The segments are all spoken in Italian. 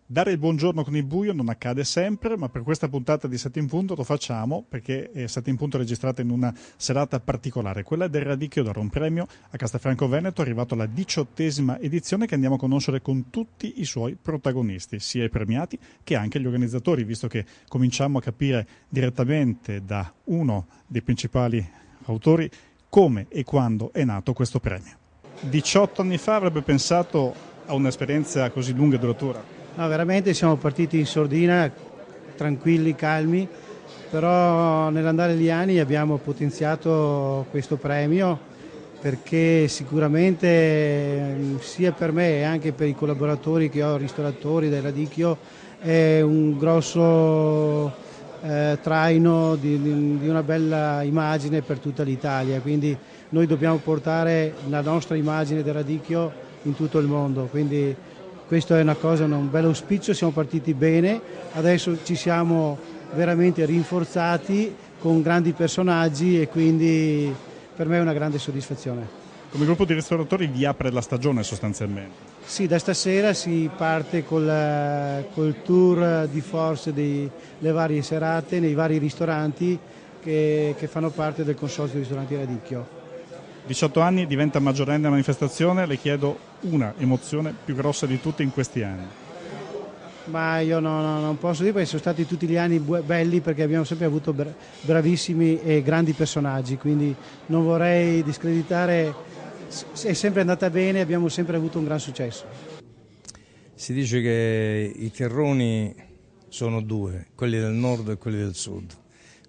Dare il buongiorno con il buio non accade sempre, ma per questa puntata di Sette in Punto lo facciamo perché Sette in Punto è registrata in una serata particolare, quella del Radicchio d'Oro, un premio a Castelfranco Veneto, arrivato alla 18ª edizione che andiamo a conoscere con tutti i suoi protagonisti, sia i premiati che anche gli organizzatori, visto che cominciamo a capire direttamente da uno dei principali autori come e quando è nato questo premio. 18 anni fa avrebbe pensato a un'esperienza così lunga e duratura? No, veramente siamo partiti in sordina, tranquilli, calmi, però nell'andare gli anni abbiamo potenziato questo premio perché sicuramente sia per me e anche per i collaboratori che ho, ristoratori del Radicchio, è un grosso traino di una bella immagine per tutta l'Italia, quindi noi dobbiamo portare la nostra immagine del Radicchio in tutto il mondo, quindi questo è una cosa, un bel auspicio, siamo partiti bene, adesso ci siamo veramente rinforzati con grandi personaggi e quindi per me è una grande soddisfazione. Come gruppo di ristoratori vi apre la stagione sostanzialmente? Sì, da stasera si parte col tour di force delle varie serate nei vari ristoranti che fanno parte del consorzio ristoranti Radicchio. 18 anni, diventa maggiorenne la manifestazione, le chiedo una emozione più grossa di tutte in questi anni. Ma io non posso dire perché sono stati tutti gli anni belli perché abbiamo sempre avuto bravissimi e grandi personaggi, quindi non vorrei discreditare, è sempre andata bene, abbiamo sempre avuto un gran successo. Si dice che i terroni sono due, quelli del nord e quelli del sud.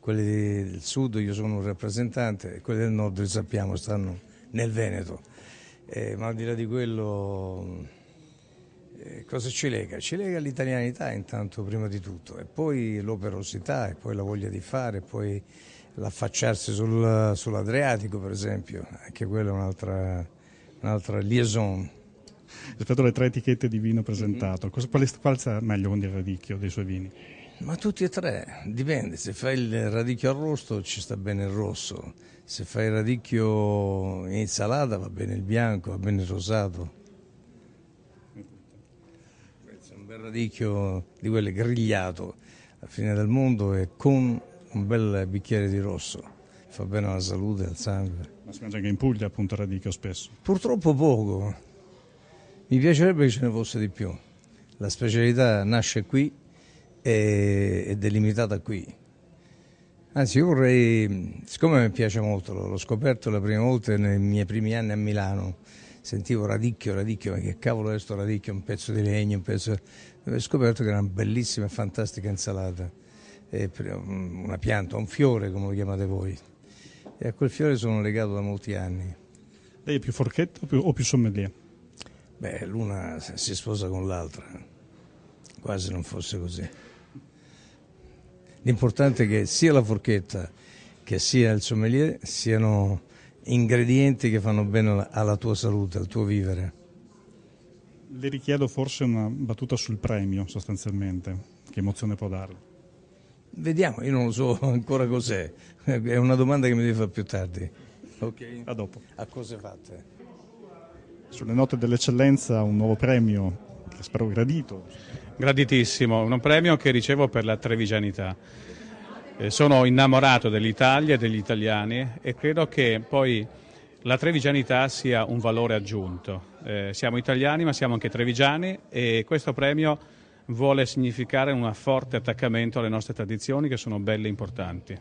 Quelli del sud io sono un rappresentante e quelli del nord, li sappiamo, stanno nel Veneto. Ma al di là di quello, cosa ci lega? Ci lega l'italianità intanto prima di tutto, e poi l'operosità, e poi la voglia di fare, e poi l'affacciarsi sull'Adriatico per esempio, anche quella è un'altra liaison. Rispetto alle 3 etichette di vino presentato, quale sta meglio con il Radicchio dei suoi vini? Ma tutti e tre, dipende, se fai il radicchio arrosto ci sta bene il rosso, se fai il radicchio in insalata va bene il bianco, va bene il rosato. Questo è un bel radicchio di quello grigliato alla fine del mondo e con un bel bicchiere di rosso, fa bene alla salute, al sangue. Ma si mangia anche in Puglia appunto il Radicchio spesso? Purtroppo poco, mi piacerebbe che ce ne fosse di più, la specialità nasce qui ed è limitata qui. Anzi, io vorrei, siccome mi piace molto, l'ho scoperto la prima volta nei miei primi anni a Milano, sentivo radicchio, ma che cavolo è sto radicchio, un pezzo di legno, ho scoperto che era una bellissima e fantastica insalata, una pianta, un fiore come lo chiamate voi, e a quel fiore sono legato da molti anni. Lei è più forchetta o più sommelier? Beh, l'una si sposa con l'altra, quasi non fosse così. L'importante è che sia la forchetta che sia il sommelier siano ingredienti che fanno bene alla tua salute, al tuo vivere. Le richiedo forse una battuta sul premio sostanzialmente, che emozione può darle? Vediamo, io non lo so ancora cos'è, è una domanda che mi devi fare più tardi. Ok? A dopo. A cose fatte. Sulle note dell'eccellenza un nuovo premio che spero gradito. Graditissimo, un premio che ricevo per la trevigianità. Sono innamorato dell'Italia e degli italiani e credo che poi la trevigianità sia un valore aggiunto. Siamo italiani ma siamo anche trevigiani e questo premio vuole significare un forte attaccamento alle nostre tradizioni che sono belle e importanti.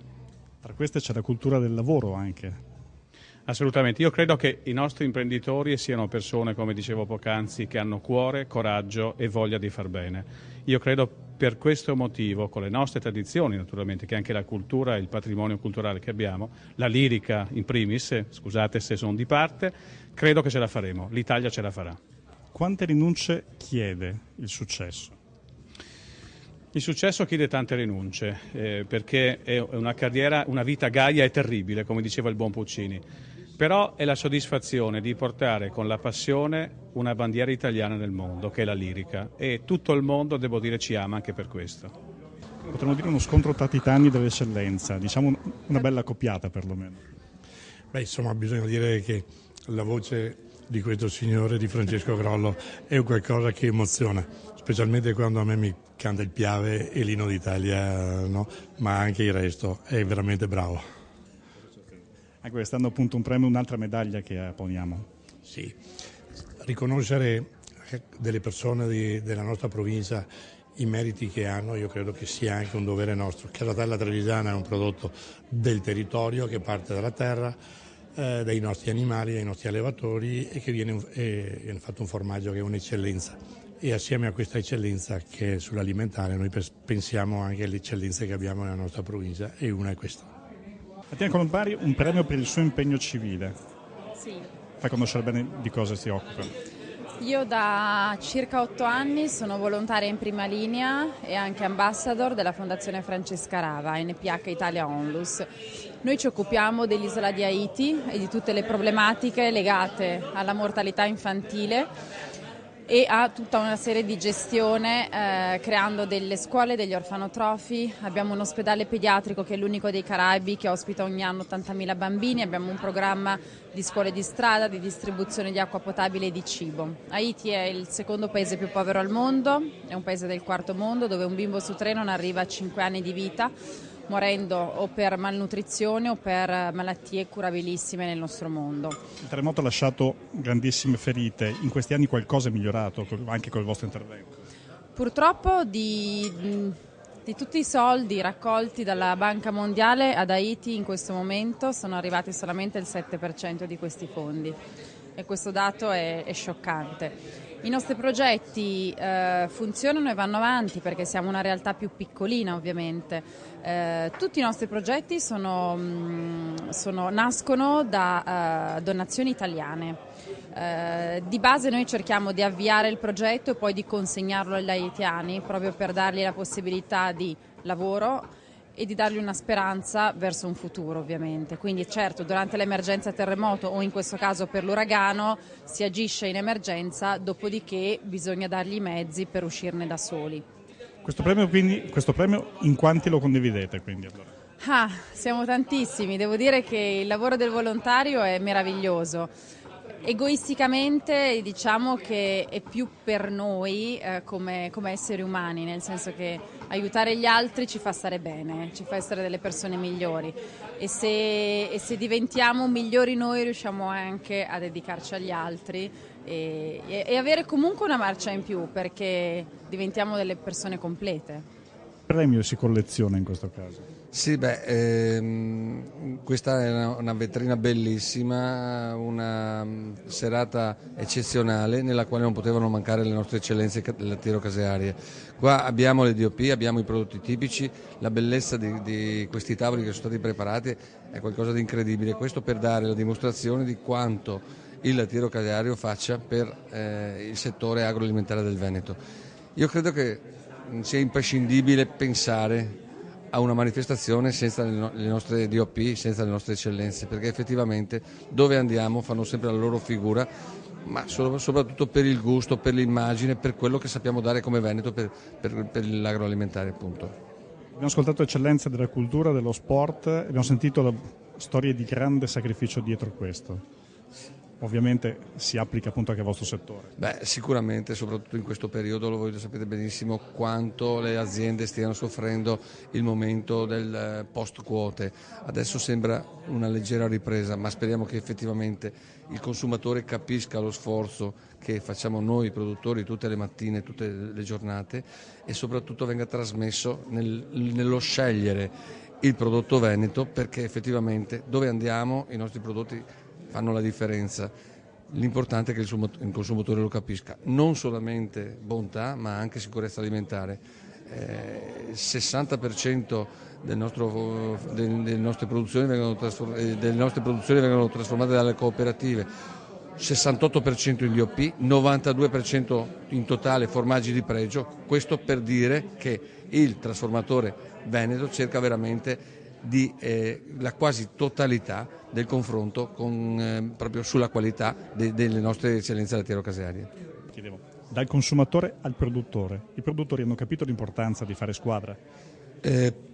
Tra queste c'è la cultura del lavoro anche. Assolutamente, io credo che i nostri imprenditori siano persone, come dicevo poc'anzi, che hanno cuore, coraggio e voglia di far bene. Io credo per questo motivo, con le nostre tradizioni naturalmente, che anche la cultura e il patrimonio culturale che abbiamo, la lirica in primis, scusate se sono di parte, credo che ce la faremo, l'Italia ce la farà. Quante rinunce chiede il successo? Il successo chiede tante rinunce, perché è una carriera, una vita gaia e terribile, come diceva il buon Puccini. Però è la soddisfazione di portare con la passione una bandiera italiana nel mondo, che è la lirica, e tutto il mondo, devo dire, ci ama anche per questo. Potremmo dire uno scontro tra titani dell'eccellenza, diciamo una bella coppiata perlomeno. Beh, insomma, bisogna dire che la voce di questo signore, di Francesco Grollo, è qualcosa che emoziona, specialmente quando a me mi canta il Piave e l'Inno d'Italia, no? Ma anche il resto, è veramente bravo. Anche quest'anno appunto un premio, un'altra medaglia che poniamo. Sì, riconoscere delle persone della nostra provincia i meriti che hanno, io credo che sia anche un dovere nostro. Casatella Trevigiana è un prodotto del territorio che parte dalla terra, dai nostri animali, dai nostri allevatori e che viene fatto un formaggio che è un'eccellenza. E assieme a questa eccellenza che è sull'alimentare noi pensiamo anche alle eccellenze che abbiamo nella nostra provincia e una è questa. Mattina Colombari, un premio per il suo impegno civile. Sì. Fai conoscere bene di cosa si occupa. Io da circa 8 anni sono volontaria in prima linea e anche ambassador della Fondazione Francesca Rava, NPH Italia Onlus. Noi ci occupiamo dell'isola di Haiti e di tutte le problematiche legate alla mortalità infantile e a tutta una serie di gestione creando delle scuole, degli orfanotrofi. Abbiamo un ospedale pediatrico che è l'unico dei Caraibi che ospita ogni anno 80.000 bambini, abbiamo un programma di scuole di strada, di distribuzione di acqua potabile e di cibo. Haiti è il secondo paese più povero al mondo, è un paese del quarto mondo dove un bimbo su 3 non arriva a 5 anni di vita, morendo o per malnutrizione o per malattie curabilissime nel nostro mondo. Il terremoto ha lasciato grandissime ferite, in questi anni qualcosa è migliorato anche col vostro intervento? Purtroppo di tutti i soldi raccolti dalla Banca Mondiale ad Haiti in questo momento sono arrivati solamente il 7% di questi fondi e questo dato è scioccante. I nostri progetti funzionano e vanno avanti perché siamo una realtà più piccolina ovviamente. Tutti i nostri progetti nascono da donazioni italiane. Di base noi cerchiamo di avviare il progetto e poi di consegnarlo agli haitiani proprio per dargli la possibilità di lavoro e di dargli una speranza verso un futuro ovviamente. Quindi certo durante l'emergenza terremoto o in questo caso per l'uragano si agisce in emergenza, dopodiché bisogna dargli i mezzi per uscirne da soli. Questo premio in quanti lo condividete quindi allora? Siamo tantissimi, devo dire che il lavoro del volontario è meraviglioso. Egoisticamente diciamo che è più per noi come esseri umani, nel senso che aiutare gli altri ci fa stare bene, ci fa essere delle persone migliori e se diventiamo migliori noi riusciamo anche a dedicarci agli altri e avere comunque una marcia in più perché diventiamo delle persone complete. Il premio si colleziona in questo caso? Sì, questa è una vetrina bellissima, una serata eccezionale nella quale non potevano mancare le nostre eccellenze lattiero-casearie. Qua abbiamo le DOP, abbiamo i prodotti tipici, la bellezza di questi tavoli che sono stati preparati è qualcosa di incredibile, questo per dare la dimostrazione di quanto il lattiero-caseario faccia per il settore agroalimentare del Veneto. Io credo che sia imprescindibile pensare a una manifestazione senza le nostre DOP, senza le nostre eccellenze, perché effettivamente dove andiamo fanno sempre la loro figura, ma soprattutto per il gusto, per l'immagine, per quello che sappiamo dare come Veneto per l'agroalimentare appunto. Abbiamo ascoltato eccellenze della cultura, dello sport, abbiamo sentito storie di grande sacrificio dietro questo. Ovviamente si applica appunto anche al vostro settore. Sicuramente, soprattutto in questo periodo, voi lo sapete benissimo quanto le aziende stiano soffrendo il momento del post quote. Adesso sembra una leggera ripresa, ma speriamo che effettivamente il consumatore capisca lo sforzo che facciamo noi produttori tutte le mattine, tutte le giornate e soprattutto venga trasmesso nello scegliere il prodotto veneto, perché effettivamente dove andiamo i nostri prodotti fanno la differenza. L'importante è che il consumatore lo capisca, non solamente bontà ma anche sicurezza alimentare. Il 60% delle nostre produzioni vengono trasformate dalle cooperative, 68% in DOP, 92% in totale formaggi di pregio, questo per dire che il trasformatore veneto cerca veramente la quasi totalità del confronto proprio sulla qualità delle nostre eccellenze lattiero-casearie. Chiedevo, dal consumatore al produttore, i produttori hanno capito l'importanza di fare squadra?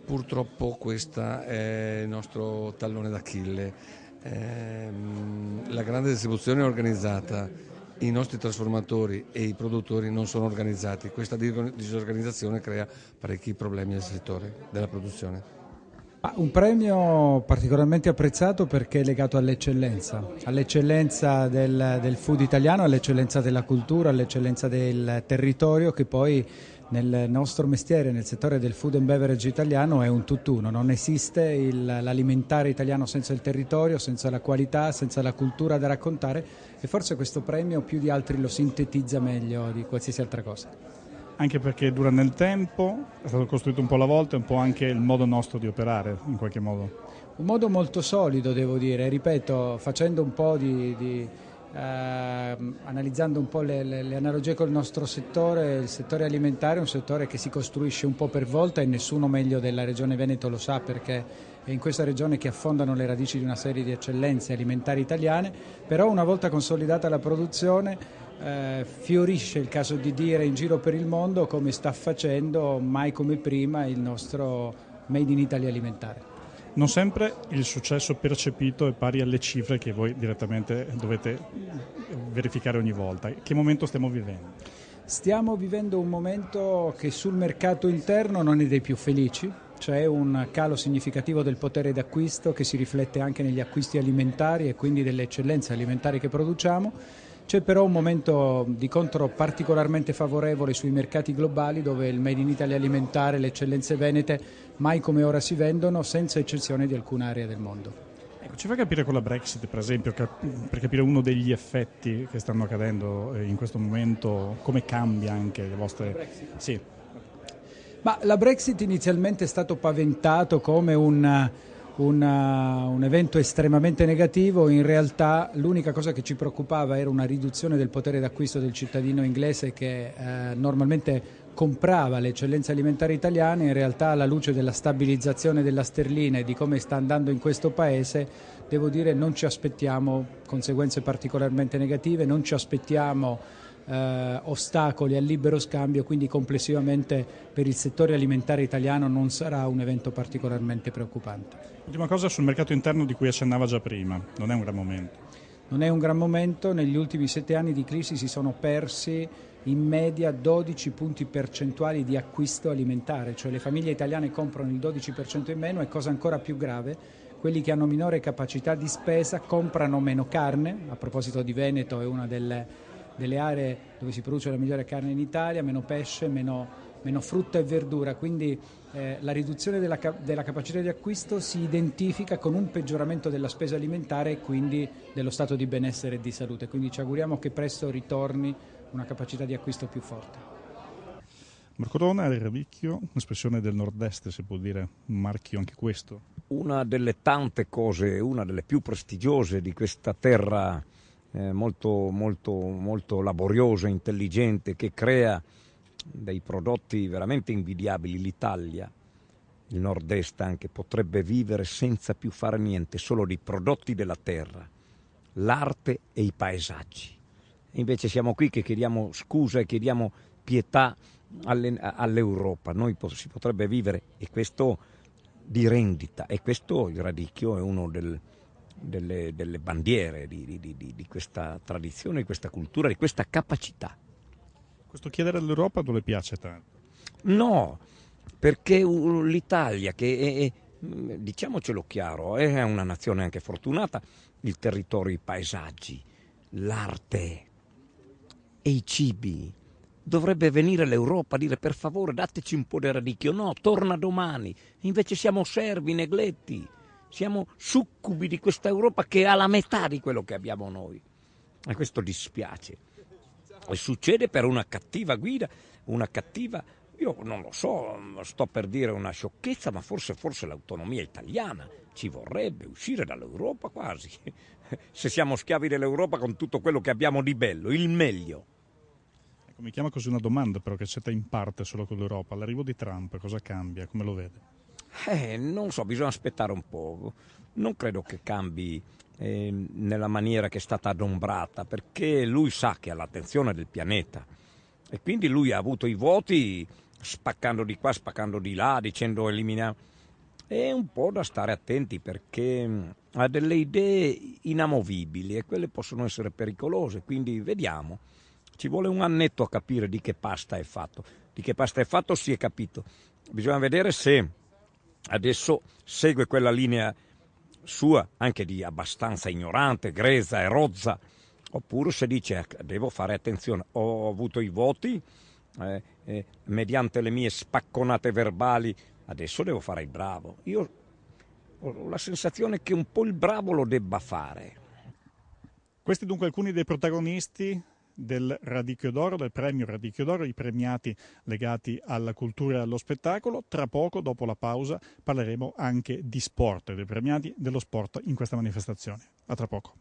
Purtroppo questo è il nostro tallone d'Achille. la grande distribuzione è organizzata, i nostri trasformatori e i produttori non sono organizzati. Questa disorganizzazione crea parecchi problemi al settore della produzione. Un premio particolarmente apprezzato perché è legato all'eccellenza del food italiano, all'eccellenza della cultura, all'eccellenza del territorio, che poi nel nostro mestiere, nel settore del food and beverage italiano, è un tutt'uno. Non esiste l'alimentare italiano senza il territorio, senza la qualità, senza la cultura da raccontare, e forse questo premio più di altri lo sintetizza meglio di qualsiasi altra cosa. Anche perché dura nel tempo, è stato costruito un po' alla volta, e un po' anche il modo nostro di operare, in qualche modo. Un modo molto solido, devo dire, ripeto, facendo un po' analizzando un po' le analogie col nostro settore, il settore alimentare è un settore che si costruisce un po' per volta, e nessuno meglio della Regione Veneto lo sa, perché è in questa regione che affondano le radici di una serie di eccellenze alimentari italiane. Però una volta consolidata la produzione, fiorisce il caso di dire in giro per il mondo, come sta facendo mai come prima il nostro Made in Italy alimentare. Non sempre il successo percepito è pari alle cifre che voi direttamente dovete verificare ogni volta. Che momento stiamo vivendo? Stiamo vivendo un momento che sul mercato interno non è dei più felici. C'è un calo significativo del potere d'acquisto che si riflette anche negli acquisti alimentari e quindi delle eccellenze alimentari che produciamo. C'è però un momento di contro particolarmente favorevole sui mercati globali, dove il Made in Italy alimentare, le eccellenze venete mai come ora si vendono, senza eccezione di alcuna area del mondo. Ecco, ci fa capire con la Brexit, per esempio, per capire uno degli effetti che stanno accadendo in questo momento, come cambia anche le vostre... Brexit? Sì. Ma la Brexit inizialmente è stato paventato come un evento estremamente negativo. In realtà l'unica cosa che ci preoccupava era una riduzione del potere d'acquisto del cittadino inglese, che normalmente comprava le eccellenze alimentari italiane. In realtà, alla luce della stabilizzazione della sterlina e di come sta andando in questo paese, devo dire non ci aspettiamo conseguenze particolarmente negative, non ci aspettiamo ostacoli al libero scambio, quindi complessivamente per il settore alimentare italiano non sarà un evento particolarmente preoccupante. Ultima cosa sul mercato interno di cui accennava già prima, non è un gran momento. Non è un gran momento, negli ultimi 7 anni di crisi si sono persi in media 12 punti percentuali di acquisto alimentare, cioè le famiglie italiane comprano il 12% in meno, e cosa ancora più grave, quelli che hanno minore capacità di spesa comprano meno carne. A proposito di Veneto, è una delle aree dove si produce la migliore carne in Italia, meno pesce, meno frutta e verdura, quindi la riduzione della capacità di acquisto si identifica con un peggioramento della spesa alimentare e quindi dello stato di benessere e di salute, quindi ci auguriamo che presto ritorni una capacità di acquisto più forte. Marco Rona, il radicchio, un'espressione del nord-est, si può dire, un marchio anche questo? Una delle tante cose, una delle più prestigiose di questa terra molto, molto, molto laboriosa, intelligente, che crea dei prodotti veramente invidiabili. L'Italia, il nord-est anche, potrebbe vivere senza più fare niente, solo di prodotti della terra, l'arte e i paesaggi. E invece siamo qui che chiediamo scusa e chiediamo pietà all'Europa. Noi si potrebbe vivere, e questo di rendita, e questo il radicchio è uno delle bandiere di questa tradizione, di questa cultura, di questa capacità. Questo chiedere all'Europa non le piace tanto? No, perché l'Italia, che diciamocelo chiaro, è una nazione anche fortunata, il territorio, i paesaggi, l'arte e i cibi. Dovrebbe venire l'Europa a dire: per favore dateci un po' di radicchio. No, torna domani. Invece siamo servi, negletti. Siamo succubi di questa Europa che ha la metà di quello che abbiamo noi. E questo dispiace. E succede per una cattiva guida, io non lo so, sto per dire una sciocchezza, ma forse l'autonomia italiana ci vorrebbe uscire dall'Europa quasi. Se siamo schiavi dell'Europa con tutto quello che abbiamo di bello, il meglio. Ecco, mi chiama così una domanda però che c'è in parte solo con l'Europa. L'arrivo di Trump cosa cambia? Come lo vede? Non so, bisogna aspettare un po'. Non credo che cambi nella maniera che è stata adombrata, perché lui sa che ha l'attenzione del pianeta e quindi lui ha avuto i voti spaccando di qua, spaccando di là, dicendo eliminiamo. È un po' da stare attenti, perché ha delle idee inamovibili e quelle possono essere pericolose, quindi vediamo. Ci vuole un annetto a capire di che pasta è fatto. Di che pasta è fatto si è capito. Bisogna vedere se adesso segue quella linea sua, anche di abbastanza ignorante, grezza e rozza, oppure se dice devo fare attenzione, ho avuto i voti mediante le mie spacconate verbali, adesso devo fare il bravo. Io ho la sensazione che un po' il bravo lo debba fare. Questi dunque alcuni dei protagonisti del Radicchio d'Oro, del premio Radicchio d'Oro, i premiati legati alla cultura e allo spettacolo. Tra poco, dopo la pausa, parleremo anche di sport, dei premiati dello sport in questa manifestazione. A tra poco.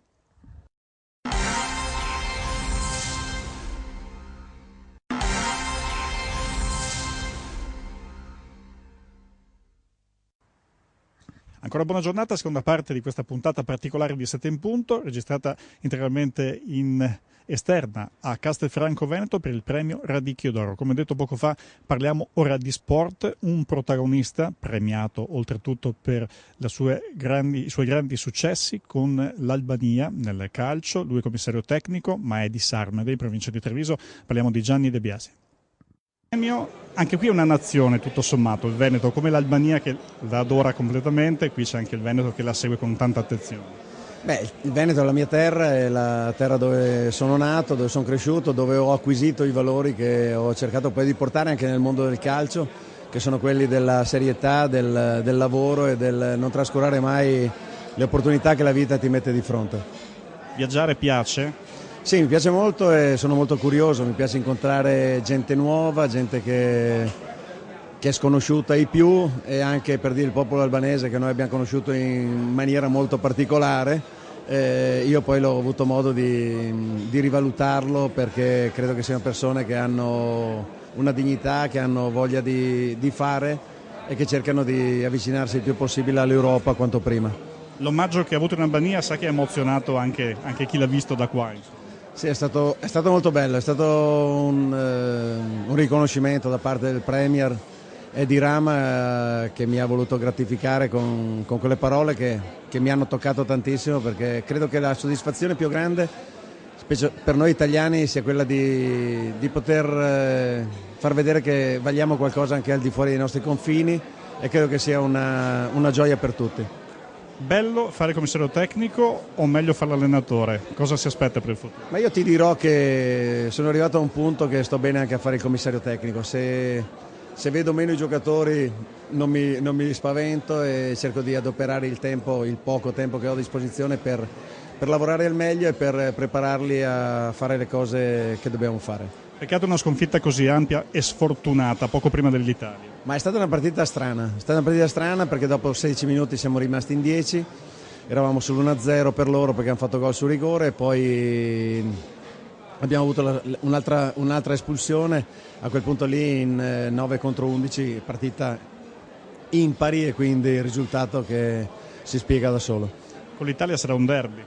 Ancora buona giornata, seconda parte di questa puntata particolare di 7 in punto, registrata integralmente in esterna a Castelfranco Veneto per il premio Radicchio d'Oro. Come detto poco fa, parliamo ora di sport, un protagonista premiato oltretutto per i suoi grandi successi con l'Albania nel calcio, lui è commissario tecnico, ma è di Sarmede, in provincia di Treviso. Parliamo di Gianni De Biasi. Anche qui è una nazione tutto sommato, il Veneto, come l'Albania che la adora completamente, qui c'è anche il Veneto che la segue con tanta attenzione. Il Veneto è la mia terra, è la terra dove sono nato, dove sono cresciuto, dove ho acquisito i valori che ho cercato poi di portare anche nel mondo del calcio, che sono quelli della serietà, del lavoro e del non trascurare mai le opportunità che la vita ti mette di fronte. Viaggiare piace? Sì, mi piace molto e sono molto curioso, mi piace incontrare gente nuova, gente che è sconosciuta ai più, e anche per dire il popolo albanese che noi abbiamo conosciuto in maniera molto particolare. Io poi l'ho avuto modo di rivalutarlo, perché credo che siano persone che hanno una dignità, che hanno voglia di fare e che cercano di avvicinarsi il più possibile all'Europa quanto prima. L'omaggio che ha avuto in Albania sa che ha emozionato anche chi l'ha visto da qua. Sì, è stato molto bello, è stato un riconoscimento da parte del Premier Edi Rama che mi ha voluto gratificare con quelle parole che mi hanno toccato tantissimo, perché credo che la soddisfazione più grande, specie per noi italiani, sia quella di poter far vedere che valiamo qualcosa anche al di fuori dei nostri confini, e credo che sia una gioia per tutti. Bello fare commissario tecnico o meglio fare l'allenatore? Cosa si aspetta per il futuro? Ma io ti dirò che sono arrivato a un punto che sto bene anche a fare il commissario tecnico. Se vedo meno i giocatori non mi spavento e cerco di adoperare il poco tempo che ho a disposizione per lavorare al meglio e per prepararli a fare le cose che dobbiamo fare. Peccato una sconfitta così ampia e sfortunata poco prima dell'Italia. Ma è stata una partita strana, perché dopo 16 minuti siamo rimasti in 10, eravamo sull'1-0 per loro perché hanno fatto gol su rigore, e poi abbiamo avuto un'altra espulsione, a quel punto lì in 9 contro 11, partita impari, e quindi il risultato che si spiega da solo. Con l'Italia sarà un derby.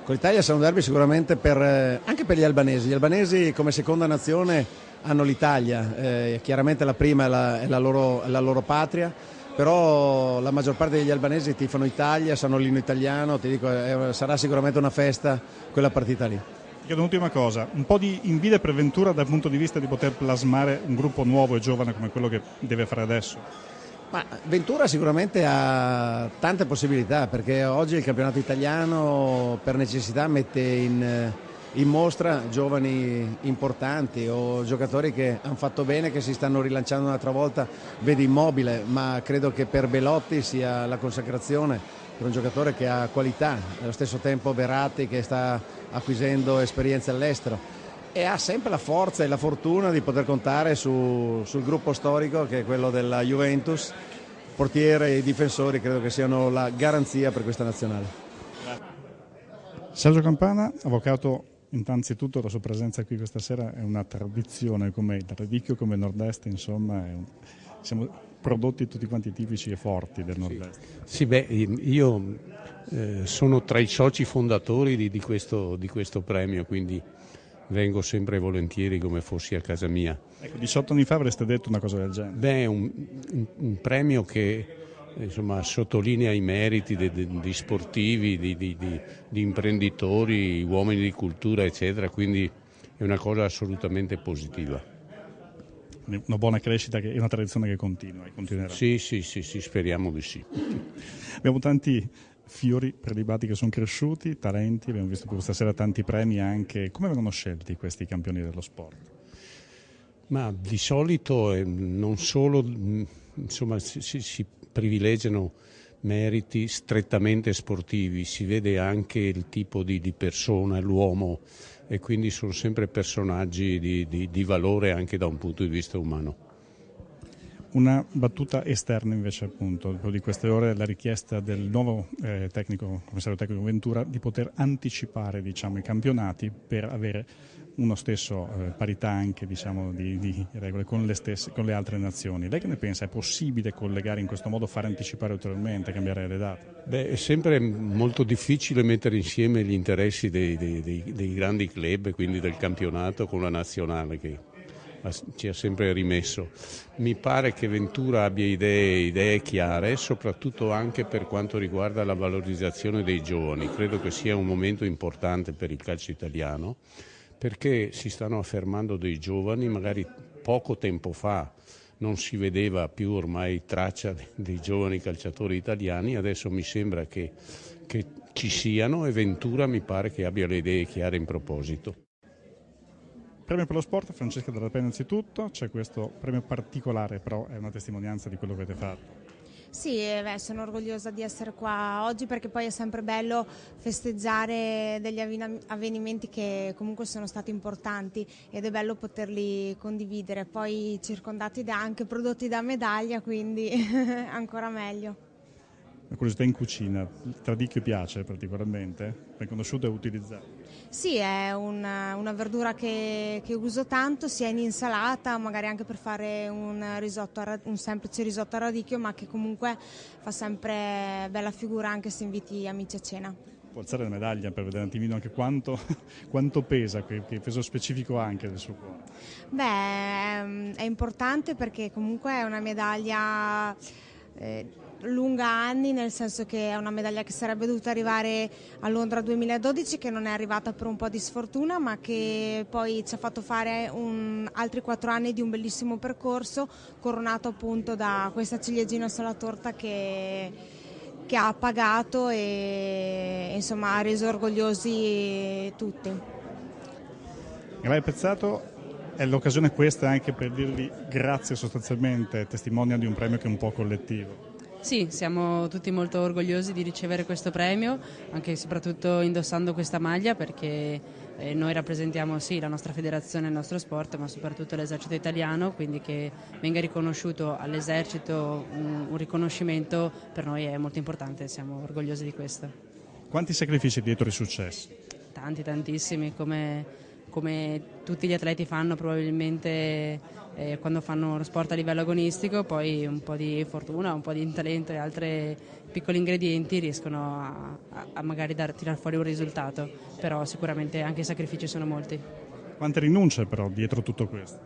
Con l'Italia sarà un derby sicuramente anche per gli albanesi. Gli albanesi come seconda nazione hanno l'Italia, chiaramente la prima è la loro patria, però la maggior parte degli albanesi tifano Italia, sanno l'inno italiano, ti dico, sarà sicuramente una festa quella partita lì. Ti chiedo un'ultima cosa, un po' di invidia per Ventura dal punto di vista di poter plasmare un gruppo nuovo e giovane come quello che deve fare adesso? Ma Ventura sicuramente ha tante possibilità, perché oggi il campionato italiano per necessità mette in mostra giovani importanti o giocatori che hanno fatto bene, che si stanno rilanciando un'altra volta. Vedi Immobile, ma credo che per Belotti sia la consacrazione, per un giocatore che ha qualità, allo stesso tempo Verratti che sta acquisendo esperienze all'estero, e ha sempre la forza e la fortuna di poter contare sul gruppo storico che è quello della Juventus. Portiere e difensori credo che siano la garanzia per questa nazionale. Sergio Campana, avvocato, innanzitutto la sua presenza qui questa sera è una tradizione, come il Radicchio, come il Nord-Est, insomma siamo prodotti tutti quanti tipici e forti del Nord-Est. Sì, io sono tra i soci fondatori di questo premio, quindi vengo sempre volentieri come fossi a casa mia. Ecco, 18 anni fa avreste detto una cosa del genere? È un premio che insomma, sottolinea i meriti di sportivi, di imprenditori, uomini di cultura, eccetera, quindi è una cosa assolutamente positiva. Una buona crescita e una tradizione che continua e continuerà. Sì, speriamo di sì. Abbiamo tanti fiori prelibati che sono cresciuti, talenti, abbiamo visto questa sera tanti premi anche. Come vengono scelti questi campioni dello sport? Ma di solito non solo, insomma, si privilegiano meriti strettamente sportivi, si vede anche il tipo di persona, l'uomo, e quindi sono sempre personaggi di valore anche da un punto di vista umano. Una battuta esterna invece, appunto, di queste ore, la richiesta del nuovo commissario tecnico Ventura di poter anticipare, diciamo, i campionati per avere uno stesso parità anche, diciamo, di regole con le altre nazioni. Lei che ne pensa? È possibile collegare in questo modo, fare anticipare ulteriormente, cambiare le date? È sempre molto difficile mettere insieme gli interessi dei grandi club, quindi del campionato, con la nazionale che ci ha sempre rimesso. Mi pare che Ventura abbia idee chiare, soprattutto anche per quanto riguarda la valorizzazione dei giovani. Credo che sia un momento importante per il calcio italiano, perché si stanno affermando dei giovani, magari poco tempo fa non si vedeva più ormai traccia dei giovani calciatori italiani, adesso mi sembra che ci siano, e Ventura mi pare che abbia le idee chiare in proposito. Premio per lo sport, Francesca Della Pena innanzitutto, c'è questo premio particolare, però è una testimonianza di quello che avete fatto. Sì, sono orgogliosa di essere qua oggi, perché poi è sempre bello festeggiare degli avvenimenti che comunque sono stati importanti, ed è bello poterli condividere, poi circondati anche prodotti da medaglia, quindi ancora meglio. Una curiosità in cucina, il radicchio piace particolarmente? Ben conosciuto e utilizzato? Sì, è una verdura che uso tanto, sia in insalata, magari anche per fare un semplice risotto al radicchio, ma che comunque fa sempre bella figura anche se inviti amici a cena. Può alzare la medaglia per vedere un attimino anche quanto pesa, che peso specifico ha anche del suo cuore? Beh, è importante perché comunque è una medaglia lunga anni, nel senso che è una medaglia che sarebbe dovuta arrivare a Londra 2012, che non è arrivata per un po' di sfortuna, ma che poi ci ha fatto fare altri 4 anni di un bellissimo percorso, coronato appunto da questa ciliegina sulla torta che ha pagato e insomma ha reso orgogliosi tutti. Gabriele Pezzato, è l'occasione questa anche per dirvi grazie, sostanzialmente testimonia di un premio che è un po' collettivo. Sì, siamo tutti molto orgogliosi di ricevere questo premio, anche e soprattutto indossando questa maglia, perché noi rappresentiamo sì la nostra federazione, il nostro sport, ma soprattutto l'esercito italiano, quindi che venga riconosciuto all'esercito un riconoscimento per noi è molto importante, siamo orgogliosi di questo. Quanti sacrifici dietro i successi? Tantissimi, come tutti gli atleti fanno probabilmente quando fanno lo sport a livello agonistico, poi un po' di fortuna, un po' di talento e altri piccoli ingredienti riescono a magari tirar fuori un risultato, però sicuramente anche i sacrifici sono molti. Quante rinunce però dietro tutto questo?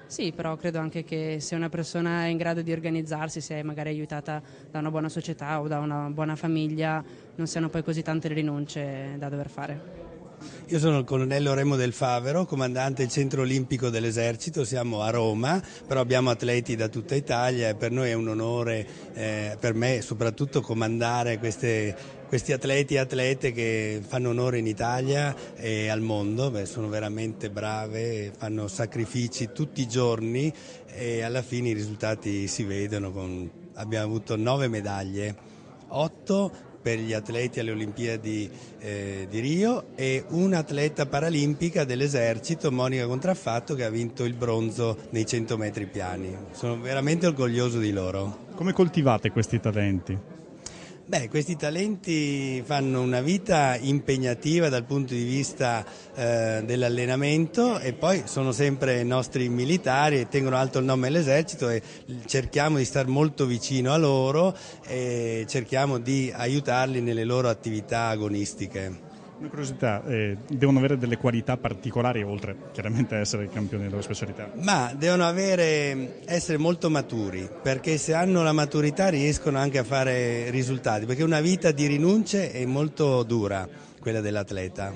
Sì, però credo anche che se una persona è in grado di organizzarsi, se è magari aiutata da una buona società o da una buona famiglia, non siano poi così tante le rinunce da dover fare. Io sono il colonnello Remo Del Favero, comandante del centro olimpico dell'esercito, siamo a Roma, però abbiamo atleti da tutta Italia e per noi è un onore, per me soprattutto, comandare questi atleti e atlete che fanno onore in Italia e al mondo. Sono veramente brave, fanno sacrifici tutti i giorni e alla fine i risultati si vedono. Abbiamo avuto 9 medaglie, 8 per gli atleti alle Olimpiadi di Rio e un'atleta paralimpica dell'esercito, Monica Contraffatto, che ha vinto il bronzo nei 100 metri piani. Sono veramente orgoglioso di loro. Come coltivate questi talenti? Questi talenti fanno una vita impegnativa dal punto di vista dell'allenamento e poi sono sempre nostri militari e tengono alto il nome dell'esercito e cerchiamo di stare molto vicino a loro e cerchiamo di aiutarli nelle loro attività agonistiche. Una curiosità, devono avere delle qualità particolari oltre chiaramente a essere campioni della loro specialità? Ma devono essere molto maturi, perché se hanno la maturità riescono anche a fare risultati, perché una vita di rinunce è molto dura, quella dell'atleta.